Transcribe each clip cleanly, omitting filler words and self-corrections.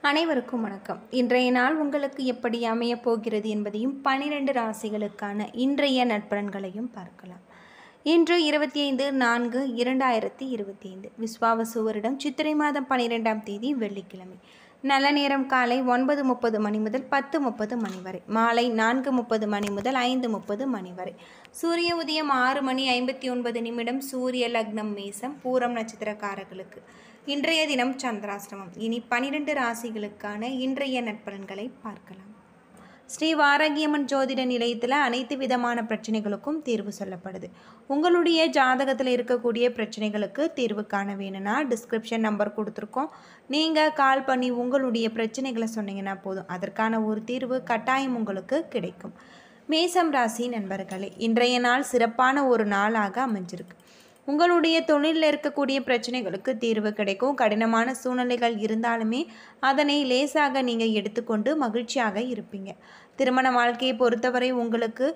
அனைவருக்கும் வணக்கம். இன்றைய நாள் உங்களுக்கு எப்படி அமையப் போகிறது என்பதையும் 12 ராசிகளுக்கான இன்றைய நட்பலன்களையும் பார்க்கலாம். இன்று 25/4/2025 விஸ்வாவசு வருடம் சித்திரை மாதம் 12ஆம் தேதி வெள்ளிக்கிழமை. நல்ல நேரம் காலை 9:30 மணி முதல் 10:30 மணி வரை, மாலை 4:30 மணி முதல் 5:30 மணி வரை. சூரிய உதயம் 6:59 சூரிய லக்னம் மேசம், பூரம் நட்சத்திரக்காரர்களுக்கு. இன்றைய தினம் சந்திராஷ்டமம். இனி 12 ராசிகளுக்கான இன்றைய நட்பலன்களை பார்க்கலாம். ஸ்ரீ வாராகியம்மன் ஜோதிட நிலையத்தில் அனைத்து விதமான பிரச்சனைகளுக்கும் தீர்வு சொல்லப்படுது. உங்களுடைய ஜாதகத்தில் இருக்கக்கூடிய பிரச்சனைகளுக்கு தீர்வு காண வேணும்னா டிஸ்கிரிப்ஷன் நம்பர் கொடுத்துருக்கோம். நீங்கள் கால் பண்ணி உங்களுடைய பிரச்சனைகளை சொன்னீங்கன்னா போதும், அதற்கான ஒரு தீர்வு கட்டாயம் உங்களுக்கு கிடைக்கும். மேசம் ராசி நண்பர்களே, இன்றைய நாள் சிறப்பான ஒரு நாளாக அமைஞ்சிருக்கு. உங்களுடைய தொழிலில் இருக்கக்கூடிய பிரச்சனைகளுக்கு தீர்வு கிடைக்கும். கடினமான சூழ்நிலைகள் இருந்தாலுமே அதனை லேசாக நீங்கள் எடுத்துக்கொண்டு மகிழ்ச்சியாக இருப்பீங்க. திருமண வாழ்க்கையை பொறுத்தவரை உங்களுக்கு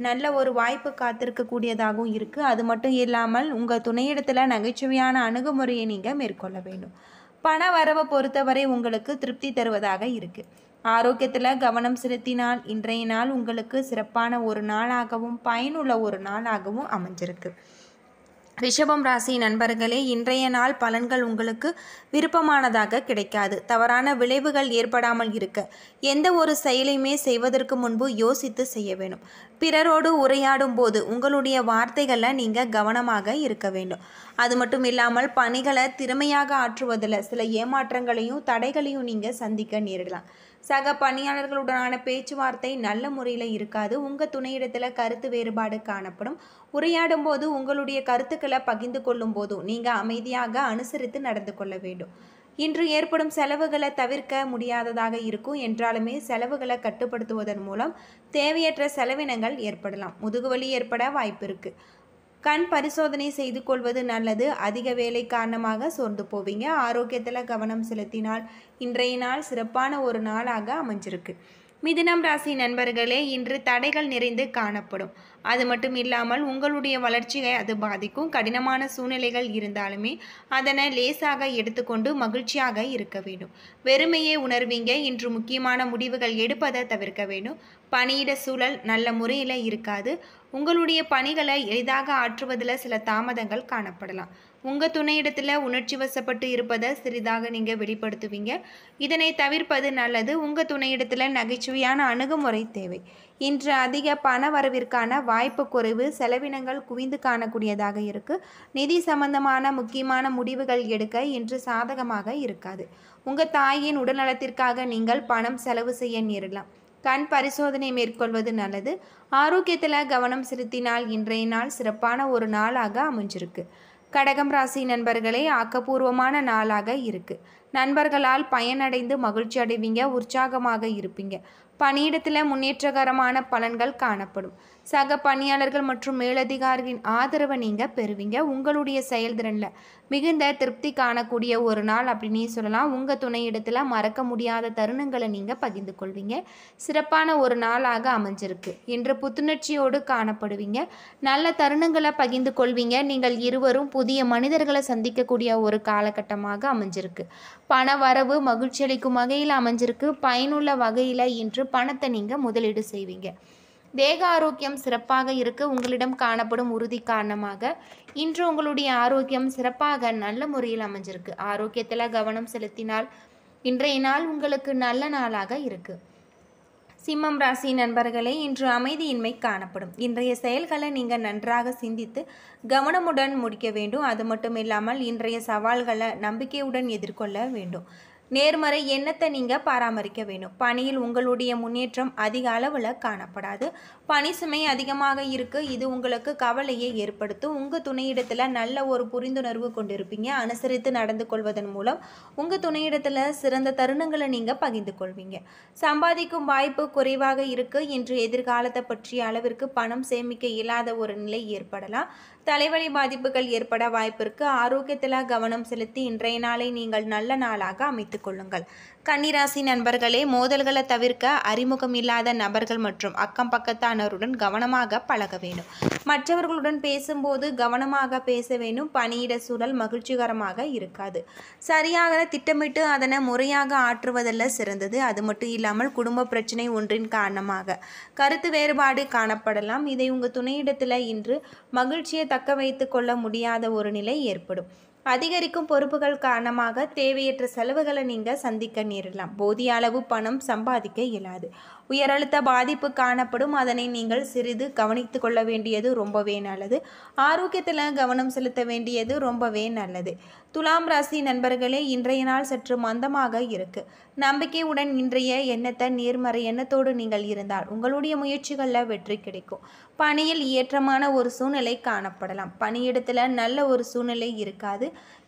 நல்ல ஒரு வாய்ப்பு காத்திருக்கக்கூடியதாகவும் இருக்குது. அது மட்டும் இல்லாமல் உங்கள் துணையிடத்தில் நகைச்சுவையான அணுகுமுறையை நீங்கள் மேற்கொள்ள வேண்டும். பண வரவை பொறுத்தவரை உங்களுக்கு திருப்தி தருவதாக இருக்குது. ஆரோக்கியத்தில் கவனம் செலுத்தினால் இன்றைய நாள் உங்களுக்கு சிறப்பான ஒரு நாளாகவும் பயனுள்ள ஒரு நாளாகவும் அமைஞ்சிருக்கு. ரிஷபம் ராசி நண்பர்களே, இன்றைய நாள் பலன்கள் உங்களுக்கு விருப்பமானதாக கிடைக்காது. தவறான விளைவுகள் ஏற்படாமல் இருக்க எந்த ஒரு செயலையுமே செய்வதற்கு முன்பு யோசித்து செய்ய வேண்டும். பிறரோடு உரையாடும் போது உங்களுடைய வார்த்தைகளை நீங்கள் கவனமாக இருக்க வேண்டும். அது மட்டும் இல்லாமல் பணிகளை திறமையாக ஆற்றுவதில் சில ஏமாற்றங்களையும் தடைகளையும் நீங்கள் சந்திக்க நேரிடலாம். சக பணியாளர்களுடனான பேச்சுவார்த்தை நல்ல முறையில் இருக்காது. உங்கள் துணையிடத்தில் கருத்து வேறுபாடு காணப்படும். உரையாடும் போது உங்களுடைய கருத்துக்களை பகிர்ந்து கொள்ளும் போதும் நீங்கள் அமைதியாக அனுசரித்து நடந்து கொள்ள வேண்டும். இன்று ஏற்படும் செலவுகளை தவிர்க்க முடியாததாக இருக்கும் என்றாலுமே செலவுகளை கட்டுப்படுத்துவதன் மூலம் தேவையற்ற செலவினங்கள் ஏற்படலாம். முதுகுவலி ஏற்பட வாய்ப்பு இருக்கு. கண் பரிசோதனை செய்து கொள்வது நல்லது. அதிக வேலை காரணமாக சோர்ந்து போவீங்க. ஆரோக்கியத்தில் கவனம் செலுத்தினால் இன்றைய நாள் சிறப்பான ஒரு நாளாக அமைஞ்சிருக்கு. மிதுனம் ராசி நண்பர்களே, இன்று தடைகள் நிறைந்து காணப்படும். அது மட்டும் இல்லாமல் உங்களுடைய வளர்ச்சியை அது பாதிக்கும். கடினமான சூழ்நிலைகள் இருந்தாலுமே அதனை லேசாக எடுத்துக்கொண்டு மகிழ்ச்சியாக இருக்க வேண்டும். வெறுமையை உணர்வீங்க. இன்று முக்கியமான முடிவுகள் எடுப்பதை தவிர்க்க வேண்டும். பணியிட சூழல் நல்ல முறையில் இருக்காது. உங்களுடைய பணிகளை எளிதாக ஆற்றுவதில் சில தாமதங்கள் காணப்படலாம். உங்கள் துணையிடத்தில் உணர்ச்சி வசப்பட்டு இருப்பதை சிறிதாக நீங்கள் வெளிப்படுத்துவீங்க. இதனை தவிர்ப்பது நல்லது. உங்கள் துணையிடத்தில் நகைச்சுவையான அணுகுமுறை தேவை. இன்று அதிக பண வரவிற்கான வாய்ப்பு குறைவு. செலவினங்கள் குவிந்து காணக்கூடியதாக இருக்குது. நிதி சம்பந்தமான முக்கியமான முடிவுகள் எடுக்க இன்று சாதகமாக இருக்காது. உங்கள் தாயின் உடல்நலத்திற்காக நீங்கள் பணம் செலவு செய்ய நேரிடலாம். கண் பரிசோதனை மேற்கொள்வது நல்லது. ஆரோக்கியத்தில் கவனம் செலுத்தினால் இன்றைய நாள் சிறப்பான ஒரு நாளாக அமைஞ்சிருக்கு. கடகம் ராசி நண்பர்களே, ஆக்கப்பூர்வமான நாளாக இருக்கு. நண்பர்களால் பயனடைந்து மகிழ்ச்சி அடைவீங்க. உற்சாகமாக இருப்பீங்க. பணியிடத்தில் முன்னேற்றகரமான பலன்கள் காணப்படும். சக பணியாளர்கள் மற்றும் மேலதிகாரிகளின் ஆதரவை நீங்கள் பெறுவீங்க. உங்களுடைய செயல்திறனில் மிகுந்த திருப்தி காணக்கூடிய ஒரு நாள் அப்படின்னே சொல்லலாம். உங்கள் துணையிடத்தில் மறக்க முடியாத தருணங்களை நீங்கள் பகிர்ந்து கொள்வீங்க. சிறப்பான ஒரு நாளாக அமைஞ்சிருக்கு. இன்று புத்துணர்ச்சியோடு காணப்படுவீங்க. நல்ல தருணங்களை பகிர்ந்து கொள்வீங்க. நீங்கள் இருவரும் புதிய மனிதர்களை சந்திக்கக்கூடிய ஒரு காலகட்டமாக அமைஞ்சிருக்கு. பண வரவு மகிழ்ச்சி அளிக்கும் வகையில் அமைஞ்சிருக்கு. பயனுள்ள வகையில் இன்று பணத்தை நீங்கள் முதலீடு செய்வீங்க. தேக ஆரோக்கியம் சிறப்பாக இருக்கு. உங்களிடம் காணப்படும் உறுதி காரணமாக இன்று உங்களுடைய ஆரோக்கியம் சிறப்பாக நல்ல முறையில் அமைஞ்சிருக்கு. ஆரோக்கியத்தில் கவனம் செலுத்தினால் இன்றைய நாள் உங்களுக்கு நல்ல நாளாக இருக்கு. சிம்மம் ராசி நண்பர்களே, இன்று அமைதியின்மை காணப்படும். இன்றைய செயல்களை நீங்கள் நன்றாக சிந்தித்து கவனமுடன் முடிக்க வேண்டும். அது மட்டும் இல்லாமல் இன்றைய சவால்களை நம்பிக்கையுடன் எதிர்கொள்ள வேண்டும். நேர்மறை எண்ணத்தை நீங்கள் பராமரிக்க வேண்டும். பணியில் உங்களுடைய முன்னேற்றம் அதிக அளவில் காணப்படாது. பணி சுமை அதிகமாக இருக்கு. இது உங்களுக்கு கவலையை ஏற்படுத்தும். உங்கள் துணையிடத்தில் நல்ல ஒரு புரிந்துணர்வு கொண்டிருப்பீங்க. அனுசரித்து நடந்து கொள்வதன் மூலம் உங்கள் துணையிடத்தில் சிறந்த தருணங்களை நீங்கள் பகிர்ந்து கொள்வீங்க. சம்பாதிக்கும் வாய்ப்பு குறைவாக இருக்கு. இன்று எதிர்காலத்தை பற்றிய அளவிற்கு பணம் சேமிக்க இயலாத ஒரு நிலை ஏற்படலாம். தலைவலி பாதிப்புகள் ஏற்பட வாய்ப்பிற்கு. ஆரோக்கியத்தில் கவனம் செலுத்தி இன்றைய நாளை நீங்கள் நல்ல நாளாக அமைத்துக் கொள்ளுங்கள். கன்னிராசி நண்பர்களே, மோதல்களை தவிர்க்க அறிமுகம் இல்லாத நபர்கள் மற்றும் அக்கம் பக்கத்தானருடன் கவனமாக பழக வேண்டும். மற்றவர்களுடன் பேசும்போது கவனமாக பேச வேண்டும். பணியிட சூழல் மகிழ்ச்சிகரமாக இருக்காது. சரியாக திட்டமிட்டு அதனை முறையாக ஆற்றுவதல்ல சிறந்தது. அது மட்டும் இல்லாமல் குடும்ப பிரச்சனை ஒன்றின் காரணமாக கருத்து வேறுபாடு காணப்படலாம். இதை உங்கள் துணையிடத்தில் இன்று மகிழ்ச்சியை தக்க வைத்து கொள்ள முடியாத ஒரு நிலை ஏற்படும். அதிகரிக்கும் பொறுப்புகள் காரணமாக தேவையற்ற செலவுகளை நீங்கள் சந்திக்க நேரிடலாம். போதிய அளவு பணம் சம்பாதிக்க இயலாது. உயரழுத்த பாதிப்பு காணப்படும். அதனை நீங்கள் சிறிது கவனித்து கொள்ள வேண்டியது ரொம்பவே நல்லது. ஆரோக்கியத்தில் கவனம் செலுத்த வேண்டியது ரொம்பவே நல்லது. துலாம் ராசி நண்பர்களே, இன்றைய நாள் சற்று மந்தமாக இருக்கு. நம்பிக்கையுடன் இன்றைய எண்ணத்தை நேர்மறை எண்ணத்தோடு நீங்கள் இருந்தால் உங்களுடைய முயற்சிகளில் வெற்றி கிடைக்கும். பணியில் ஏற்றமான ஒரு சூழ்நிலை காணப்படலாம். பணியிடத்தில் நல்ல ஒரு சூழ்நிலை இருக்காது.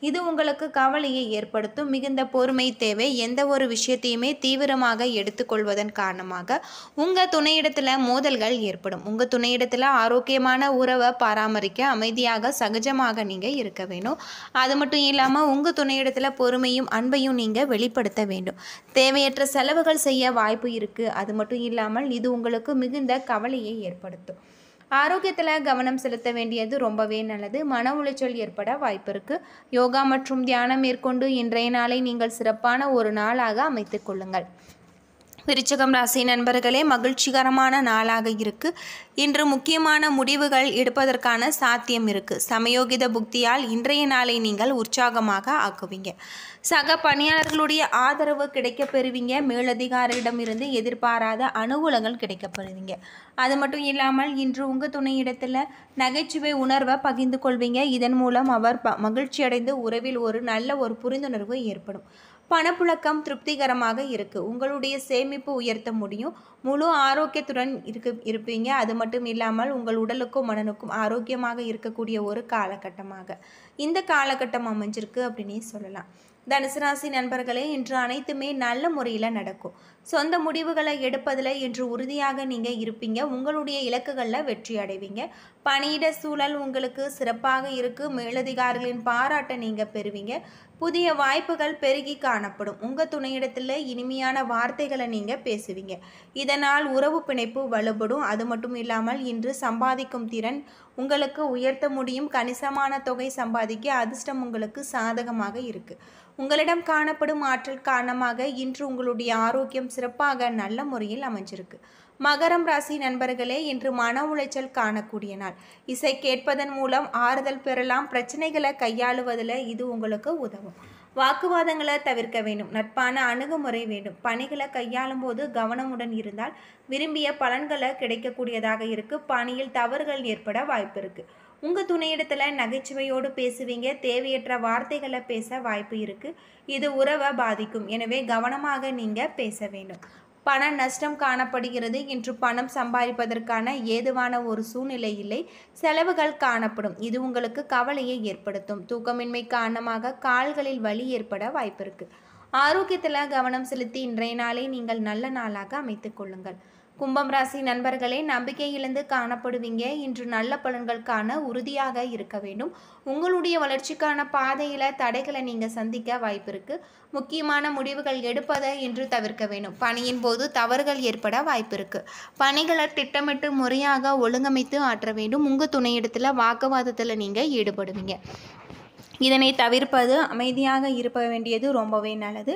இது உங்களுக்கு கவலையை ஏற்படுத்தும். மிகுந்த பொறுமை தேவை. எந்த ஒரு விஷயத்தையுமே தீவிரமாக எடுத்துக்கொள்வதன் காரணமாக உங்கள் துணையிடத்தில் மோதல்கள் ஏற்படும். உங்கள் துணையிடத்தில் ஆரோக்கியமான உறவை பராமரிக்க அமைதியாக சகஜமாக நீங்கள் இருக்க வேணும். அது மட்டும் இல்லாமல் உங்கள் துணையிடத்தில் பொறுமையும் அன்பையும் நீங்கள் வெளிப்படுத்த வேண்டும். தேவையற்ற செலவுகள் செய்ய வாய்ப்பு இருக்குது. அது மட்டும் இல்லாமல் இது உங்களுக்கு மிகுந்த கவலையை ஏற்படுத்தும். ஆரோக்கியத்தில் கவனம் செலுத்த வேண்டியது ரொம்பவே நல்லது. மன உளைச்சல் ஏற்பட வாய்ப்பு இருக்குது. யோகா மற்றும் தியானம் மேற்கொண்டு இன்றைய நாளை நீங்கள் சிறப்பான ஒரு நாளாக அமைத்துக் கொள்ளுங்கள். விருச்சிகம் ராசி நண்பர்களே, மகிழ்ச்சிகரமான நாளாக இருக்கு. இன்று முக்கியமான முடிவுகள் எடுப்பதற்கான சாத்தியம் இருக்கு. சமயோகித புக்தியால் இன்றைய நாளை நீங்கள் உற்சாகமாக ஆக்குவீங்க. சக பணியாளர்களுடைய ஆதரவு கிடைக்க பெறுவீங்க. மேலதிகாரியிடமிருந்து எதிர்பாராத அனுகூலங்கள் கிடைக்கப்பெறுவீங்க. அது மட்டும் இல்லாமல் இன்று உங்கள் துணையிடத்தில் நகைச்சுவை உணர்வை பகிர்ந்து கொள்வீங்க. இதன் மூலம் அவர் மகிழ்ச்சி அடைந்து உறவில் ஒரு நல்ல ஒரு புரிந்துணர்வு ஏற்படும். பணப்புழக்கம் திருப்திகரமாக இருக்குது. உங்களுடைய சேமிப்பு உயர்த்த முடியும். முழு ஆரோக்கியத்துடன் இருப்பீங்க. அது மட்டும் இல்லாமல் உங்கள் உடலுக்கும் மனனுக்கும் ஆரோக்கியமாக இருக்கக்கூடிய ஒரு காலகட்டமாக இந்த காலகட்டம் அமைஞ்சிருக்கு அப்படின்னே சொல்லலாம். தனுசு ராசி நண்பர்களே, இன்று அனைத்துமே நல்ல முறையில் நடக்கும். சொந்த முடிவுகளை எடுப்பதில் இன்று உறுதியாக நீங்கள் இருப்பீங்க. உங்களுடைய இலக்குகளில் வெற்றி அடைவீங்க. பணியிட சூழல் உங்களுக்கு சிறப்பாக இருக்குது. மேலதிகாரிகளின் பாராட்டை நீங்கள் பெறுவீங்க. புதிய வாய்ப்புகள் பெருகி காணப்படும். உங்கள் துணையிடத்தில் இனிமையான வார்த்தைகளை நீங்கள் பேசுவீங்க. இதனால் உறவு பிணைப்பு வலுப்படும். அது மட்டும் இல்லாமல் இன்று சம்பாதிக்கும் திறன் உங்களுக்கு உயர்த்த முடியும். கணிசமான தொகை சம்பாதிக்க அதிர்ஷ்டம் உங்களுக்கு சாதகமாக இருக்குது. உங்களிடம் காணப்படும் ஆற்றல் காரணமாக இன்று உங்களுடைய ஆரோக்கியம் சிறப்பாக நல்ல முறையில் அமைஞ்சிருக்கு. மகரம் ராசி நண்பர்களே, இன்று மன உளைச்சல் காணக்கூடிய நாள். இசை கேட்பதன் மூலம் ஆறுதல் பெறலாம். பிரச்சனைகளை கையாளுவதில் இது உங்களுக்கு உதவும். வாக்குவாதங்களை தவிர்க்க வேண்டும். நட்பான அணுகுமுறை வேண்டும். பணிகளை கையாளும் போது கவனமுடன் இருந்தால் விரும்பிய பலன்களை கிடைக்கக்கூடியதாக இருக்குது. பணியில் தவறுகள் ஏற்பட வாய்ப்பு இருக்குது. உங்கள் துணையிடத்தில் நகைச்சுவையோடு பேசுவீங்க. தேவையற்ற வார்த்தைகளை பேச வாய்ப்பு இருக்குது. இது உறவை பாதிக்கும். எனவே கவனமாக நீங்கள் பேச வேண்டும். பண நஷ்டம் காணப்படுகிறது. இன்று பணம் சம்பாதிப்பதற்கான ஏதுவான ஒரு சூழ்நிலை இல்லை. செலவுகள் காணப்படும். இது உங்களுக்கு கவலையை ஏற்படுத்தும். தூக்கமின்மை காரணமாக கால்களில் வலி ஏற்பட வாய்ப்பு இருக்குது. ஆரோக்கியத்தில் கவனம் செலுத்தி இன்றைய நாளை நீங்கள் நல்ல நாளாக அமைத்துக் கொள்ளுங்கள். கும்பம் ராசி நண்பர்களே, நம்பிக்கை இழந்து காணப்படுவீங்க. இன்று நல்ல பலன்கள் காண உறுதியாக இருக்க வேண்டும். உங்களுடைய வளர்ச்சிக்கான பாதையில் தடைகளை நீங்கள் சந்திக்க வாய்ப்பு இருக்குது. முக்கியமான முடிவுகள் எடுப்பதை இன்று தவிர்க்க வேண்டும். பணியின் போது தவறுகள் ஏற்பட வாய்ப்பு இருக்குது. பணிகளை திட்டமிட்டு முறையாக ஒழுங்கமைத்து ஆற்ற வேண்டும். உங்கள் துணையிடத்தில் வாக்குவாதத்தில் நீங்கள் ஈடுபடுவீங்க. இதனை தவிர்ப்பது அமைதியாக இருக்க வேண்டியது ரொம்பவே நல்லது.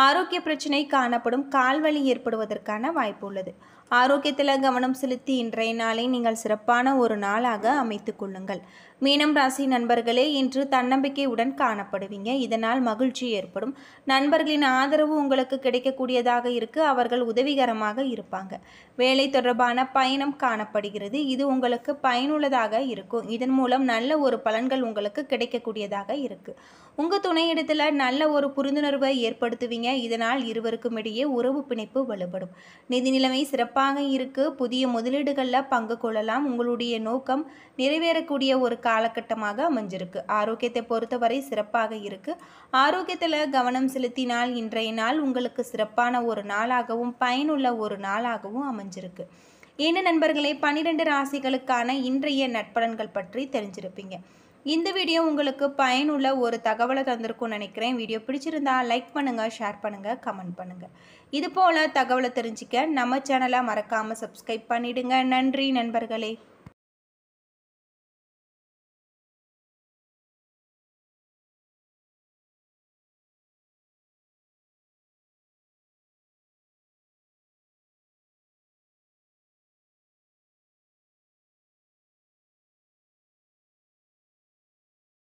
ஆரோக்கிய பிரச்சனை காணப்படும். கால்வலி ஏற்படுவதற்கான வாய்ப்பு உள்ளது. ஆரோக்கியத்தில் கவனம் செலுத்தி இன்றைய நாளை நீங்கள் சிறப்பான ஒரு நாளாக அமைத்துக் கொள்ளுங்கள். மீனம் ராசி நண்பர்களே, இன்று தன்னம்பிக்கையுடன் காணப்படுவீங்க. இதனால் மகிழ்ச்சி ஏற்படும். நண்பர்களின் ஆதரவு உங்களுக்கு கிடைக்கக்கூடியதாக இருக்கு. அவர்கள் உதவிகரமாக இருப்பாங்க. வேலை தொடர்பான பயணம் காணப்படுகிறது. இது உங்களுக்கு பயனுள்ளதாக இருக்கும். இதன் மூலம் நல்ல ஒரு பலன்கள் உங்களுக்கு கிடைக்கக்கூடியதாக இருக்கு. உங்கள் துணையிடத்தில் நல்ல ஒரு புரிந்துணர்வை ஏற்படுத்துவீங்க. இதனால் இருவருக்கும் இடையே உறவு பிணைப்பு வலுப்படும். நிதி நிலைமை சிறப்பாக இருக்கு. புதிய முதலீடுகளில் பங்கு கொள்ளலாம். உங்களுடைய நோக்கம் நிறைவேறக்கூடிய ஒரு காலகட்டமாக அமைஞ்சிருக்கு. ஆரோக்கியத்தை பொறுத்தவரை சிறப்பாக இருக்கு. ஆரோக்கியத்தில் கவனம் செலுத்தினால் இன்றைய நாள் உங்களுக்கு சிறப்பான ஒரு நாளாகவும் பயனுள்ள ஒரு நாளாகவும் அமைஞ்சிருக்கு. என்ன நண்பர்களே, 12 ராசிகளுக்கான இன்றைய நட்பலன்கள் பற்றி தெரிஞ்சிருப்பீங்க. இந்த வீடியோ உங்களுக்கு பயனுள்ள ஒரு தகவலை தந்திருக்கும்னு நினைக்கிறேன். வீடியோ பிடிச்சிருந்தா லைக் பண்ணுங்கள், ஷேர் பண்ணுங்கள், கமெண்ட் பண்ணுங்கள். இது போல் தகவலை தெரிஞ்சுக்க நம்ம சேனலை மறக்காமல் சப்ஸ்கிரைப் பண்ணிவிடுங்க. நன்றி நண்பர்களே.